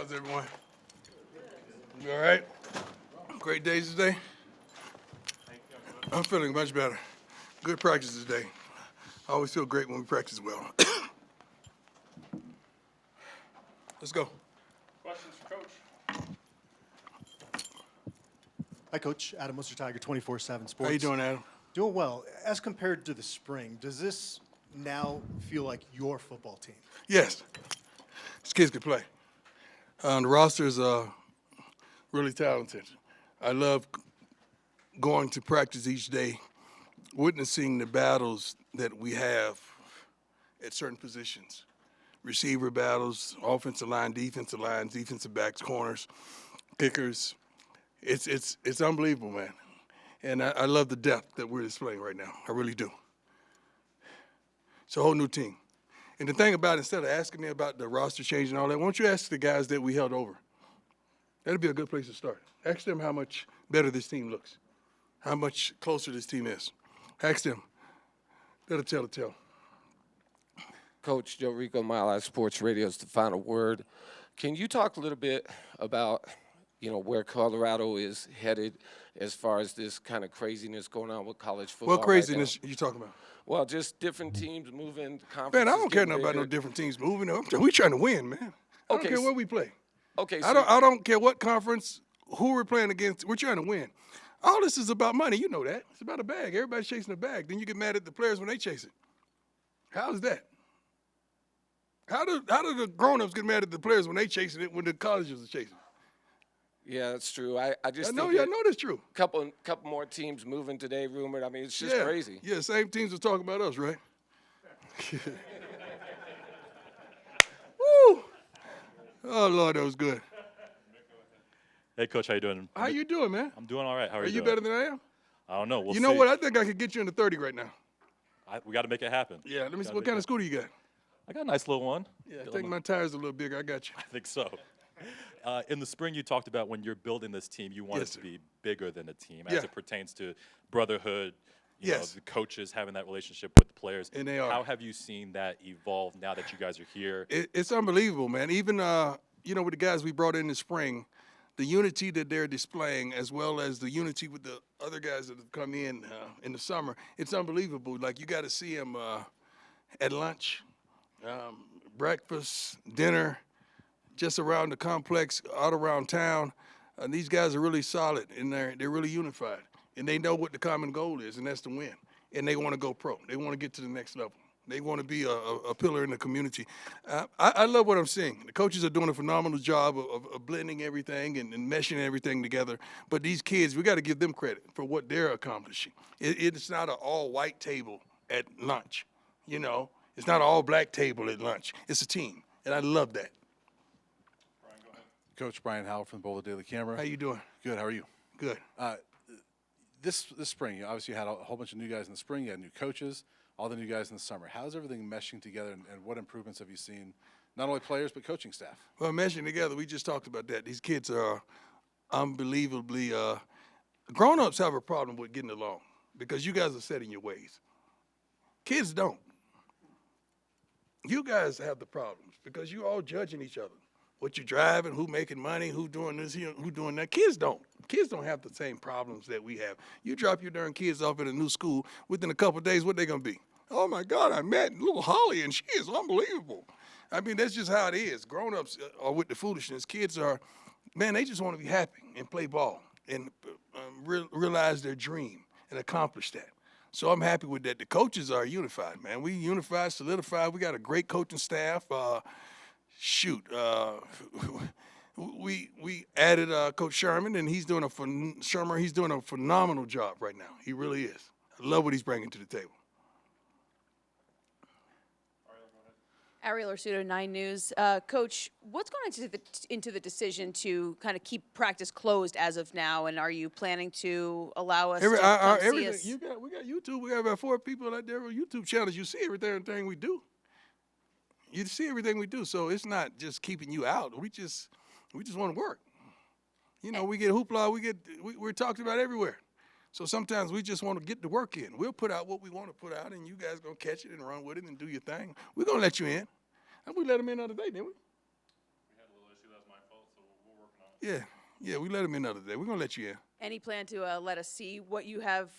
How's everyone? You all right? Great days today? I'm feeling much better. Good practice today. I always feel great when we practice well. Let's go. Questions for Coach? Hi, Coach. Adam Worcester Tiger, 24/7 Sports. How you doing, Adam? Doing well. As compared to the spring, does this now feel like your football team? Yes. These kids can play. The roster is really talented. I love going to practice each day, witnessing the battles that we have at certain positions. Receiver battles, offensive line, defensive backs, corners, kickers. It's unbelievable, man. And I love the depth that we're displaying right now. I really do. It's a whole new team. And the thing about it, instead of asking me about the roster change and all that, why don't you ask the guys that we held over? That'd be a good place to start. Ask them how much better this team looks, how much closer this team is. Ask them. That'll tell the tale. Coach Joe Rico, Mile High Sports Radio's The Final Word. Can you talk a little bit about, where Colorado is headed as far as this kind of craziness going on with college football? What craziness are you talking about? Well, just different teams moving, conferences. Man, I don't care getting nothing about no bigger. different teams moving. We trying to win, man. I Okay, don't care so- where we play. Okay, I don't care what conference, who we're playing against. We're trying to win. All this is about money. You know that. It's about a bag. Everybody's chasing a bag. Then you get mad at the players when they chase it. How is that? How do the grown-ups get mad at the players when they chasing it when the colleges are chasing it? Yeah, that's true. I just I know, think I know that's true. couple more teams moving today, rumored. I mean, it's just crazy. Yeah, same teams are talking about us, right? Woo! Oh, Lord, that was good. Hey, Coach, how you doing? How you doing, man? I'm doing all right. How are Are you you doing? better than I am? I don't know. We'll You know see. what? I think I could get you in the 30 right now. We got to make it happen. Yeah, let me see. Gotta What make kind it- of scooter you got? I got a nice little one. Yeah, I Got think a- my tire's a little bigger. I got you. I think so. In the spring, you talked about when you're building this team, you want Yes, it to sir. be bigger than a team Yeah. as it pertains to brotherhood. You know, Yes. the coaches having that relationship with the players. And they are. How have you seen that evolve now that you guys are here? It's unbelievable, man. Even with the guys we brought in the spring, the unity that they're displaying, as well as the unity with the other guys that have come in the summer, it's unbelievable. Like you got to see them at lunch, breakfast, dinner, just around the complex, out around town. These guys are really solid, and they're really unified, and they know what the common goal is, and that's to win. And they want to go pro. They want to get to the next level. They want to be a pillar in the community. I love what I'm seeing. The coaches are doing a phenomenal job of blending everything and meshing everything together. But these kids, we got to give them credit for what they're accomplishing. It's not an all-white table at lunch, It's not an all-black table at lunch. It's a team, and I love that. Coach Brian Howell from the Boulder Daily Camera. How you doing? Good. How are you? Good. This spring, you obviously had a whole bunch of new guys in the spring. You had new coaches, all the new guys in the summer. How's everything meshing together, and what improvements have you seen, not only players but coaching staff? Well, meshing together, we just talked about that. These kids are unbelievably grown-ups have a problem with getting along because you guys are set in your ways. Kids don't. You guys have the problems because you're all judging each other. What you driving, who making money, who doing this, who doing that. Kids don't. Kids don't have the same problems that we have. You drop your darn kids off at a new school, within a couple of days, what they going to be? Oh, my God, I met little Holly, and she is unbelievable. I mean, that's just how it is. Grown-ups are with the foolishness. Kids are, man, they just want to be happy and play ball and realize their dream and accomplish that. So I'm happy with that. The coaches are unified, man. We unified, solidified. We got a great coaching staff. We added Coach Sherman, and he's doing a phenomenal job right now. He really is. I love what he's bringing to the table. Ariel Orsuto, 9 News. Coach, what's going into the decision to kind of keep practice closed as of now, and are you planning to allow us to come see everything us? we got YouTube. We got about 4 people out there on YouTube channels. You see everything we do. You see everything we do. So it's not just keeping you out. We just want to work. We get hoopla. We're talked about everywhere. So sometimes we just want to get the work in. We'll put out what we want to put out, and you guys going to catch it and run with it and do your thing. We're going to let you in. And we let them in the other day, didn't we? We had a little issue. That was my fault. Yeah, we let him in the other day. We're gonna let you in. Any plan to let us see what you have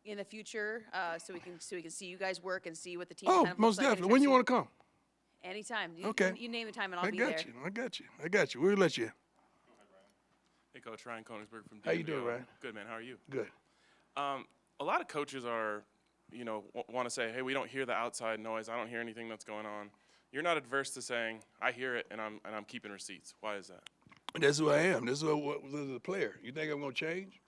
in the future, so we can see you guys work and see what the team Oh, kind of most looks like definitely. When you want to come? Anytime. Okay. You name the time and I'll I be got there. you. I got you. We'll let you in. Hey, Coach, Ryan Koenigsberg from DMV. How you doing, Ryan? Good, man. How are you? Good. A lot of coaches are, want to say, hey, we don't hear the outside noise. I don't hear anything that's going on. You're not adverse to saying, I hear it, and I'm keeping receipts. Why is that? That's who I am. This is what was a player. You think I'm gonna change?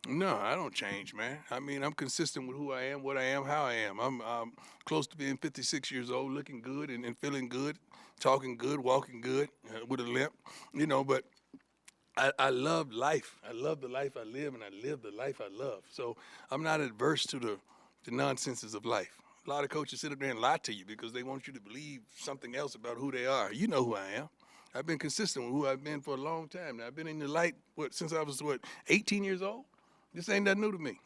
No, I don't change, man. I mean, I'm consistent with who I am, what I am, how I am. I'm close to being 56 years old, looking good and feeling good, talking good, walking good with a limp, But I love life. I love the life I live, and I live the life I love. So I'm not adverse to the nonsenses of life. A lot of coaches sit up there and lie to you because they want you to believe something else about who they are. You know who I am. I've been consistent with who I've been for a long time now. I've been in the light since I was 18 years old. This ain't nothing new to me.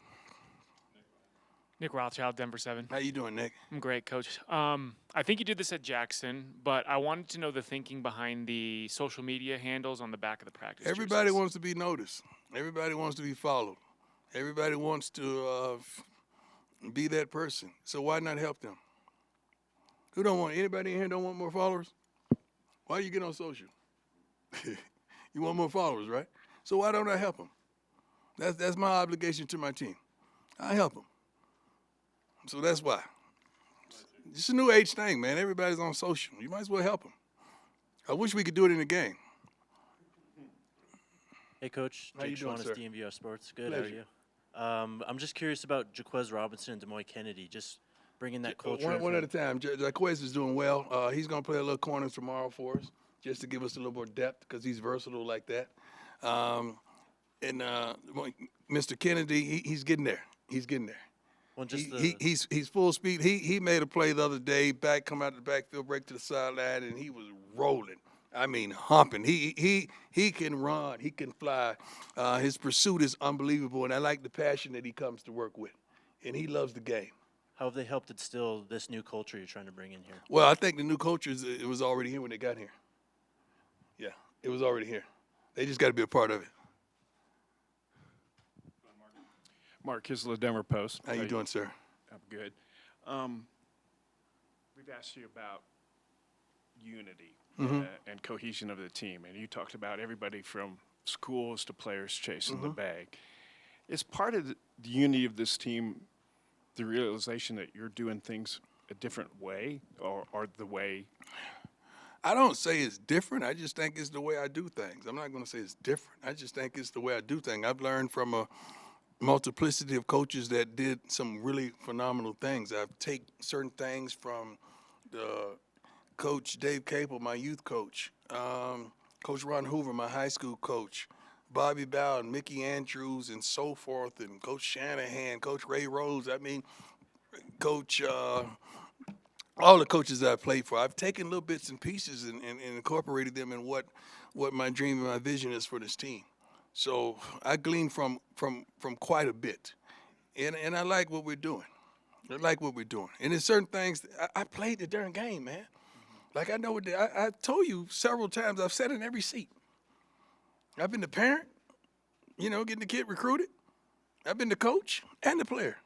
Nick Rothschild, Denver 7. How you doing, Nick? I'm great, Coach. I think you did this at Jackson, but I wanted to know the thinking behind the social media handles on the back of the practice Everybody jerseys. wants to be noticed. Everybody wants to be followed. Everybody wants to be that person. So why not help them? Who don't want? Anybody in here don't want more followers? Why do you get on social? You want more followers, right? So why don't I help them? That's my obligation to my team. I help them. So that's why. It's a new age thing, man. Everybody's on social. You might as well help them. I wish we could do it in the game. Hey, Coach. How you Jake doing, Schwannis, sir? DMVR Sports. Good. Pleasure. How are you? I'm just curious about Jaquez Robinson and Demoy Kennedy. Just bringing that culture. One at a time. Jaquez is doing well. He's going to play a little corner tomorrow for us, just to give us a little more depth because he's versatile like that. And Mr. Kennedy, he's getting there. He's getting there. Well, just He's full speed. He made a play the other day, come out of the backfield, break to the sideline, and he was rolling. I mean, humping. He can run. He can fly. His pursuit is unbelievable, and I like the passion that he comes to work with. And he loves the game. how have they helped instill this new culture you're trying to bring in here? Well, I think the new culture it was already here when they got here. Yeah, it was already here. They just got to be a part of it. Mark Kisler, Denver Post. How you doing, sir? I'm good. We've asked you about unity and cohesion of the team, and you talked about everybody from schools to players chasing the bag. Is part of the unity of this team the realization that you're doing things a different way, or the way? I don't say it's different. I just think it's the way I do things. I'm not going to say it's different. I just think it's the way I do things. I've learned from a multiplicity of coaches that did some really phenomenal things. I've taken certain things from the coach Dave Capel, my youth coach, Coach Ron Hoover, my high school coach, Bobby Bowden, Mickey Andrews, and so forth, and Coach Shanahan, Coach Ray Rose. I mean, Coach, all the coaches that I played for. I've taken little bits and pieces and incorporated them in what my dream and my vision is for this team. So I glean from quite a bit, and I like what we're doing. I like what we're doing. And there's certain things, I played the darn game, man. Like I know what I told you several times, I've sat in every seat. I've been the parent, getting the kid recruited. I've been the coach and the player.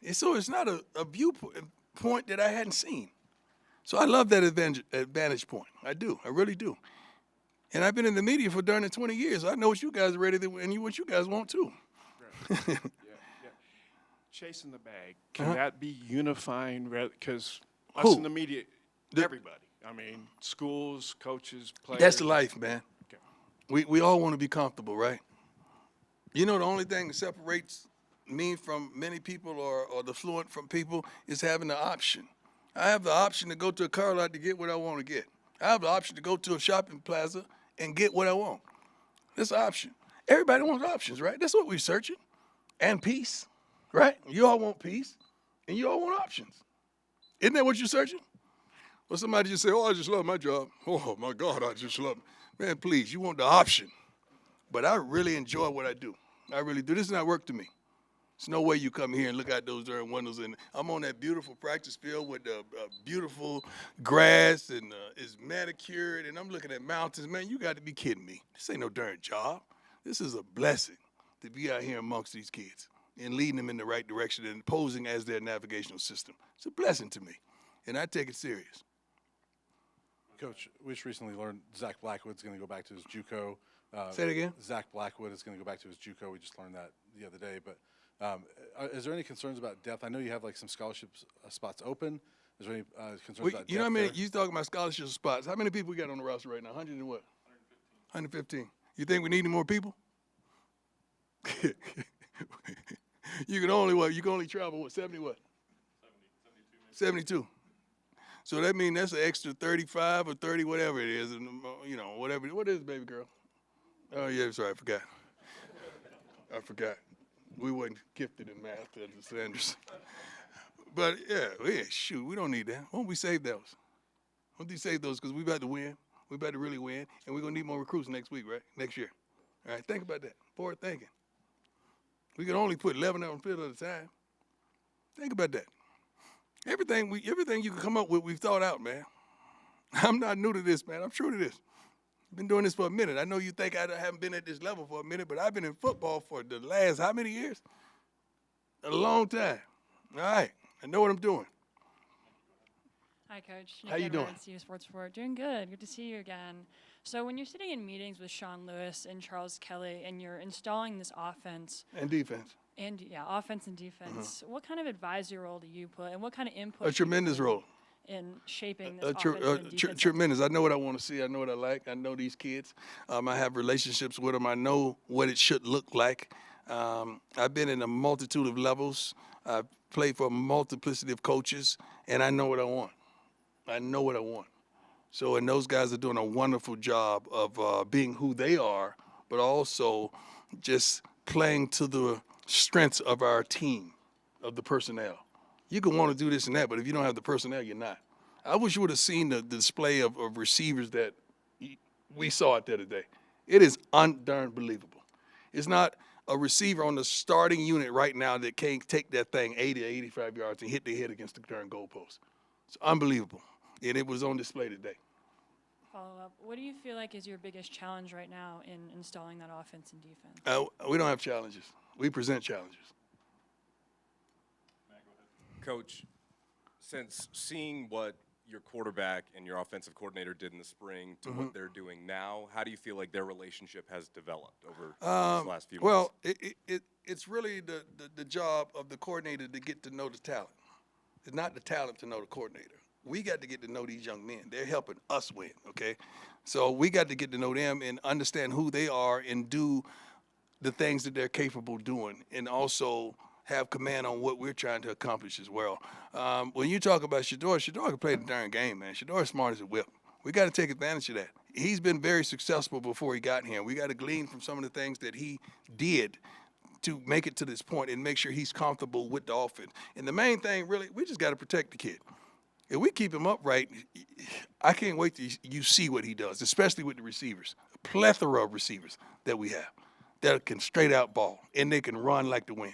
And so it's not a viewpoint that I hadn't seen. So I love that advantage point. I do. I really do. And I've been in the media for darn near 20 years. I know what you guys are ready to, and what you guys want too. Right. yeah. Chasing the bag, can that be unifying? Because us in the media, everybody. I mean, schools, coaches, players. That's the life, man. Okay. We all want to be comfortable, right? The only thing that separates me from many people or the fluent from people is having the option. I have the option to go to a car lot to get what I want to get. I have the option to go to a shopping plaza and get what I want. That's an option. Everybody wants options, right? That's what we're searching. And peace, right? You all want peace, and you all want options. Isn't that what you're searching? Well, somebody just say, oh, I just love my job. Oh, my God, I just love it. Man, please, you want the option. But I really enjoy what I do. I really do. This is not work to me. There's no way you come here and look out those darn windows and I'm on that beautiful practice field with the beautiful grass and it's manicured and I'm looking at mountains. Man, you got to be kidding me. This ain't no darn job. This is a blessing to be out here amongst these kids and leading them in the right direction and posing as their navigational system. It's a blessing to me, and I take it serious. Coach, we just recently learned Zach Blackwood's going to go back to his JUCO. Say it again? Zach Blackwood is going to go back to his JUCO. We just learned that the other day. But is there any concerns about depth? I know you have like some scholarship spots open. Is there any concerns about depth? You know how many? You talking about scholarship spots? How many people we got on the roster right now? 100 and what? 115. You think we need any more people? You can only what? You can only travel what? 70 what? 72. So that means that's an extra 35 or 30, whatever it is, and you know, whatever. What is it, baby girl? Oh yeah, sorry, I forgot. We wasn't gifted in math at the Sanders. But yeah, shoot, we don't need that. Why don't we save those? Why don't we save those? Because we about to win. We about to really win, and we're gonna need more recruits next week, right? Next year. All right, think about that. Forward thinking. We can only put 11 on the field at a time. Think about that. Everything you can come up with, we've thought out, man. I'm not new to this, man. I'm true to this. I've been doing this for a minute. I know you think I haven't been at this level for a minute, but I've been in football for the last how many years? A long time. All right. I know what I'm doing. Hi, Coach. How you doing? CU Sports Report. Doing good. Good to see you again. So when you're sitting in meetings with Sean Lewis and Charles Kelly and you're installing this offense And defense. and offense and defense, what kind of advisory role do you put and what kind of input A tremendous role. in shaping this offense and defense? Tremendous. I know what I want to see. I know what I like. I know these kids. I have relationships with them. I know what it should look like. I've been in a multitude of levels. I've played for a multiplicity of coaches, and I know what I want. I know what I want. So, and those guys are doing a wonderful job of being who they are, but also just playing to the strengths of our team, of the personnel. You can want to do this and that, but if you don't have the personnel, you're not. I wish you would have seen the display of receivers that we saw out there today. It is darn believable. It's not a receiver on the starting unit right now that can't take that thing 80 or 85 yards and hit their head against the darn goalpost. It's unbelievable. And it was on display today. Follow up. What do you feel like is your biggest challenge right now in installing that offense and defense? We don't have challenges. We present challenges. Coach, since seeing what your quarterback and your offensive coordinator did in the spring to what they're doing now, how do you feel like their relationship has developed over these last few months? Well, it's really the job of the coordinator to get to know the talent. It's not the talent to know the coordinator. We got to get to know these young men. They're helping us win, okay? So we got to get to know them and understand who they are and do the things that they're capable of doing and also have command on what we're trying to accomplish as well. When you talk about Shedeur can play the darn game, man. Shedeur is smart as a whip. We got to take advantage of that. He's been very successful before he got here. We got to glean from some of the things that he did to make it to this point and make sure he's comfortable with the offense. And the main thing, really, we just got to protect the kid. If we keep him upright, I can't wait till you see what he does, especially with the receivers. A plethora of receivers that we have that can straight out ball, and they can run like the wind.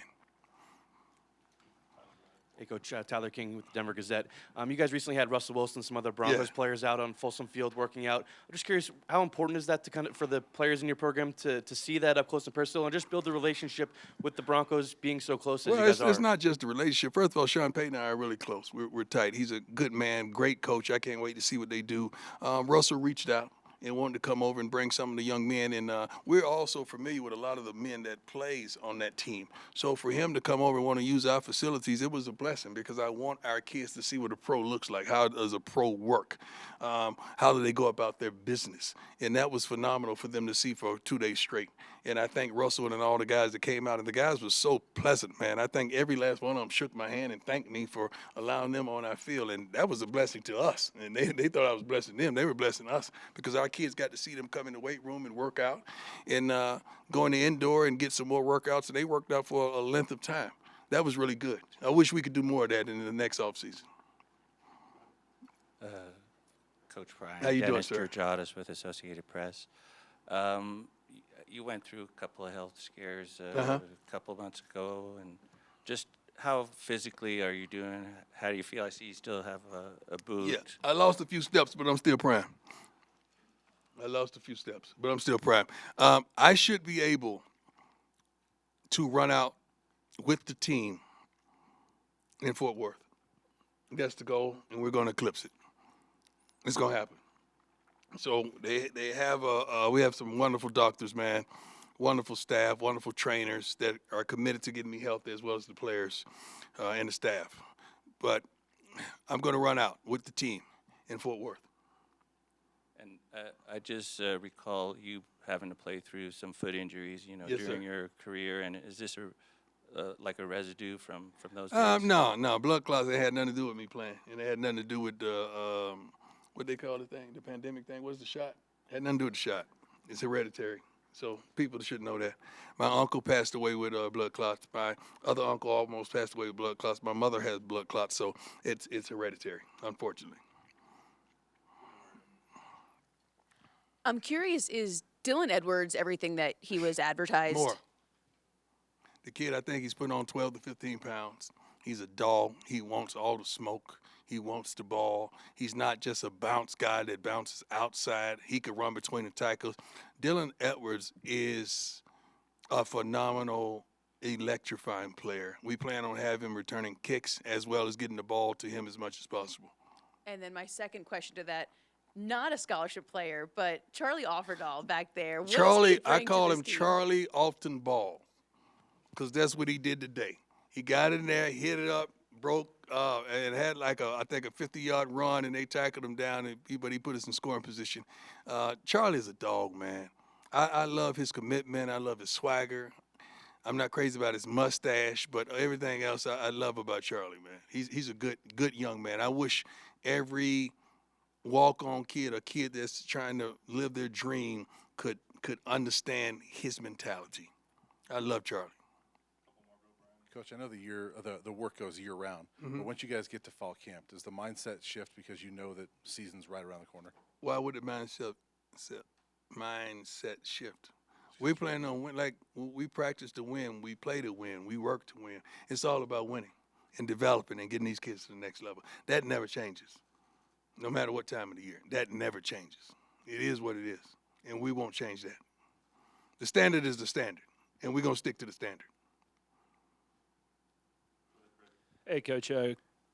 Hey, Coach, Tyler King with the Denver Gazette. You guys recently had Russell Wilson, some other Broncos players out on Folsom Field working out. I'm just curious, how important is that to for the players in your program to see that up close and personal and just build the relationship with the Broncos being so close as you guys are? It's not just the relationship. First of all, Sean Payton and I are really close. We're tight. He's a good man, great coach. I can't wait to see what they do. Russell reached out and wanted to come over and bring some of the young men. And we're also familiar with a lot of the men that plays on that team. So for him to come over and want to use our facilities, it was a blessing because I want our kids to see what a pro looks like. How does a pro work? How do they go about their business? And that was phenomenal for them to see for 2 days straight. And I thank Russell and all the guys that came out. And the guys were so pleasant, man. I think every last one of them shook my hand and thanked me for allowing them on our field. And that was a blessing to us. And they thought I was blessing them. They were blessing us because our kids got to see them come in the weight room and work out and go in the indoor and get some more workouts. And they worked out for a length of time. That was really good. I wish we could do more of that in the next offseason. Coach Brian. How you doing, Dennis sir? Georgiadis with Associated Press. You went through a couple of health scares a couple of months ago, and Just how physically are you doing? How do you feel? I see you still have a boot. Yeah, I lost a few steps, but I'm still prime. I lost a few steps, but I'm still prime. I should be able to run out with the team in Fort Worth. That's the goal, and we're going to eclipse it. It's going to happen. So they have we have some wonderful doctors, man, wonderful staff, wonderful trainers that are committed to getting me healthy as well as the players and the staff. But I'm going to run out with the team in Fort Worth. And I just recall you having to play through some foot injuries, Yes, during sir. your career. And is this like a residue from those days? No. Blood clots, they had nothing to do with me playing. And it had nothing to do with the, what they call the thing, the pandemic thing. What's the shot? Had nothing to do with the shot. It's hereditary. So people should know that. My uncle passed away with blood clots. My other uncle almost passed away with blood clots. My mother has blood clots, so it's hereditary, unfortunately. I'm curious, is Dylan Edwards everything that he was advertised? More. The kid, I think he's putting on 12 to 15 pounds. He's a dog. He wants all the smoke. He wants the ball. He's not just a bounce guy that bounces outside. He could run between the tackles. Dylan Edwards is a phenomenal, electrifying player. We plan on having him returning kicks as well as getting the ball to him as much as possible. And then my second question to that, not a scholarship player, but Charlie Offerdahl back there. What does he Charlie, I bring to call this him team? Charlie Often Ball because that's what he did today. He got in there, hit it up, broke, and had like I think a 50-yard run, and they tackled him down, but he put us in scoring position. Charlie's a dog, man. I love his commitment. I love his swagger. I'm not crazy about his mustache, but everything else I love about Charlie, man. He's a good young man. I wish every walk-on kid, a kid that's trying to live their dream, could understand his mentality. I love Charlie. Coach, I know the work goes year round, but once you guys get to fall camp, does the mindset shift because you know that season's right around the corner? Why would the mindset shift? We plan on win. Like we practice to win, we play to win, we work to win. It's all about winning and developing and getting these kids to the next level. That never changes, no matter what time of the year. That never changes. It is what it is, and we won't change that. The standard is the standard, and we're gonna stick to the standard. Hey, Coach.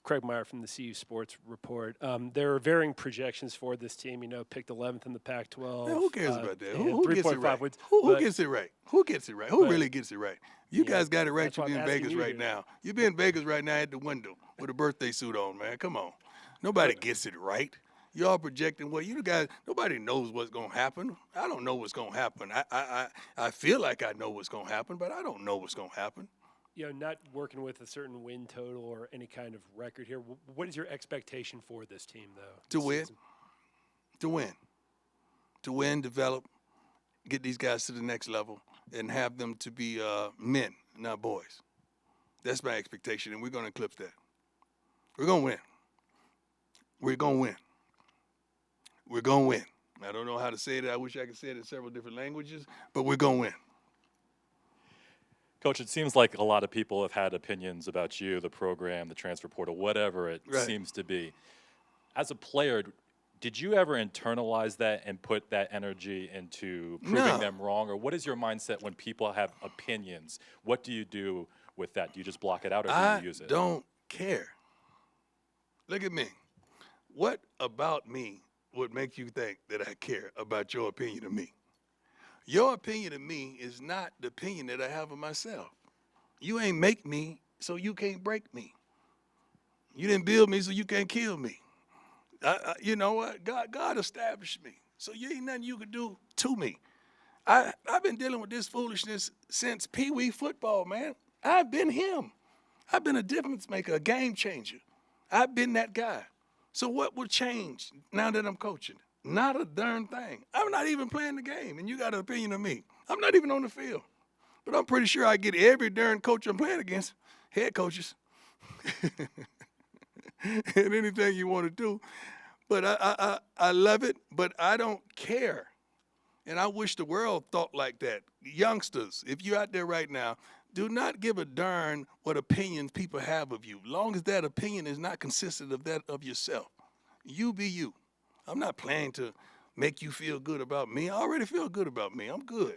Craig Meyer from the CU Sports Report. There are varying projections for this team. Picked 11th in the Pac-12. Man, who cares about that? and Who gets it 3.5 right? wins. Who gets it right? Who gets it right? Who but- really gets it right? You guys got it right. that's You why be I'm in asking Vegas you right here. now. You be in Vegas right now at the window with a birthday suit on, man. Come on. Nobody gets it right. Y'all projecting what you guys. Nobody knows what's gonna happen. I don't know what's gonna happen. I feel like I know what's gonna happen, but I don't know what's gonna happen. Not working with a certain win total or any kind of record here. What is your expectation for this team, though? To this win. season? To win, develop, get these guys to the next level, and have them to be men, not boys. That's my expectation, and we're going to eclipse that. We're going to win. We're going to win. We're going to win. I don't know how to say it. I wish I could say it in several different languages, but we're going to win. Coach, it seems like a lot of people have had opinions about you, the program, the transfer portal, whatever it Right. seems to be. As a player, did you ever internalize that and put that energy into proving No. them wrong? Or what is your mindset when people have opinions? What do you do with that? Do you just block it out or do I you use it? don't care. Look at me. What about me would make you think that I care about your opinion of me? Your opinion of me is not the opinion that I have of myself. You ain't make me, so you can't break me. You didn't build me, so you can't kill me. You know what? God established me, so you ain't nothing you can do to me. I've been dealing with this foolishness since Pee Wee football, man. I've been him. I've been a difference maker, a game changer. I've been that guy. So what will change now that I'm coaching? Not a darn thing. I'm not even playing the game, and you got an opinion of me. I'm not even on the field. But I'm pretty sure I get every darn coach I'm playing against, head coaches, and anything you want to do. But I love it, but I don't care. And I wish the world thought like that. Youngsters, if you're out there right now, Do not give a darn what opinions people have of you, long as that opinion is not consistent of that of yourself. You be you. I'm not playing to make you feel good about me. I already feel good about me. I'm good.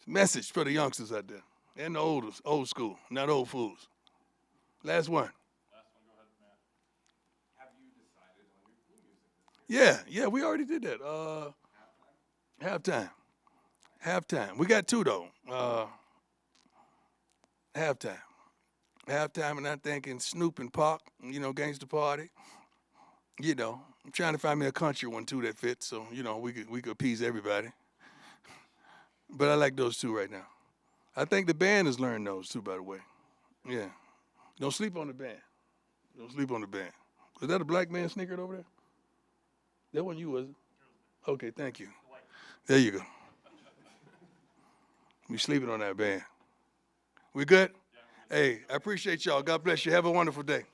Message for the youngsters out there and the old school, not old fools. Last one. Yeah, we already did that. Halftime. We got two though. Halftime, and I'm thinking Snoop and Pac, Gangsta Party. I'm trying to find me a country one too that fits, so we could appease everybody. But I like those two right now. I think the band has learned those too, by the way. Yeah. Don't sleep on the band. Don't sleep on the band. Was that a black man snickered over there? That wasn't you, was it? Okay, thank you. There you go. We sleeping on that band. We good? Hey, I appreciate y'all. God bless you. Have a wonderful day.